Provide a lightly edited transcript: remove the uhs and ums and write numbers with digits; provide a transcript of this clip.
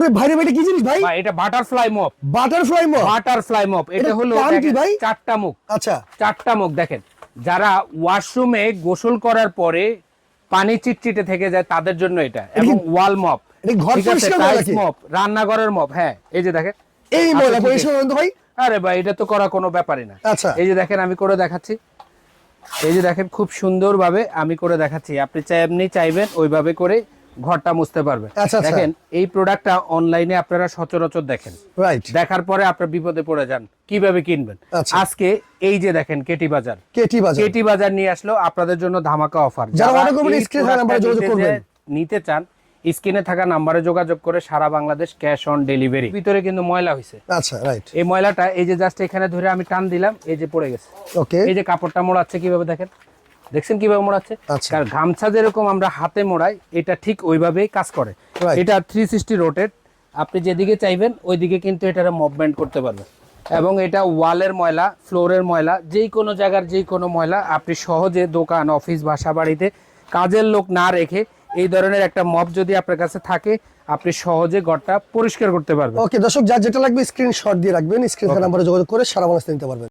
ভাই রে, এটা কি জিনিস ভাই? ভাই এটা butterfly mop. Butterfly mop? Butterfly mop, এটা হলো কাম কি ভাই? চারটা মুখ। আচ্ছা, চারটা মুখ দেখেন, যারা ওয়াশরুমে গোসল করার পরে পানি চিটচিটে থেকে যায় তাদের জন্য এটা। এবং ওয়াল মপ, এটা ঘর ঠিক আছে, পরিষ্কার করে টাইলস নাকি? মপ, রান্নাঘরের মপ। হ্যাঁ এই যে দেখেন, এই ময়লা আচ্ছা, পরিষ্কার করেন তো ভাই? আরে ভাই এটা তো করা কোনো ব্যাপারই না। আচ্ছা, এই যে দেখেন আমি করে দেখাচ্ছি, এই যে দেখেন খুব সুন্দরভাবে আমি করে দেখাচ্ছি। আপনি এমনি চাইবেন ওইভাবে করে ঘরটা মুছতে পারবেন। আচ্ছা, আচ্ছা। দেখেন এই প্রোডাক্টটা অনলাইনে আপনারা সচরাচর দেখেন, রাইট। দেখার পরে আপনার বিপদে পড়ে যান কিভাবে কিনবেন। আচ্ছা। আজকে এই যে দেখেন কেটি বাজার, কেটি বাজার। কেটি বাজার নিয়ে আসলো আপনাদের জন্য ধামাকা অফার। যারা অর্ডার করবেন স্ক্রিনে থাকা নাম্বারে যোগাযোগ করবেন। নিতে চান স্ক্রিনে থাকা নাম্বারে যোগাযোগ করে সারা বাংলাদেশ ক্যাশ অন ডেলিভারি। ভিতরে কিন্তু ময়লা হইছে। আচ্ছা, রাইট। এই ময়লাটা এই যে জাস্ট এখানে ধরে আমি টান দিলাম, এই যে পড়ে গেছে। ওকে। এই যে কাপড়টা মোড়াচ্ছে কিভাবে দেখেন, দেখছেন কিভাবে মোড়াচ্ছে? আচ্ছা। কারণ গামছা যেরকম আমরা হাতে মোড়াই, এটা ঠিক ওইভাবেই কাজ করে। Right. এটা 360 রোটেট, আপনি যেদিকে চাইবেন ওইদিকে কিন্তু এটারে মুভমেন্ট করতে পারবেন। এবং এটা ওয়ালের ময়লা, ফ্লোরের ময়লা, যেই কোনো জায়গার যেই কোনো ময়লা আপনি সহজে দোকান, অফিস, বাসা বাড়িতে কাজের লোক না রেখে এই ধরনের একটা মপ যদি আপনার কাছে থাকে, আপনি সহজে ঘরটা পরিষ্কার করতে পারবেন। ওকে দর্শক, যার যেটা লাগবে স্ক্রিনশট দিয়ে রাখবেন, স্ক্রিনে থাকা নাম্বারে যোগাযোগ করে সারা বাংলাদেশ নিতে পারবেন।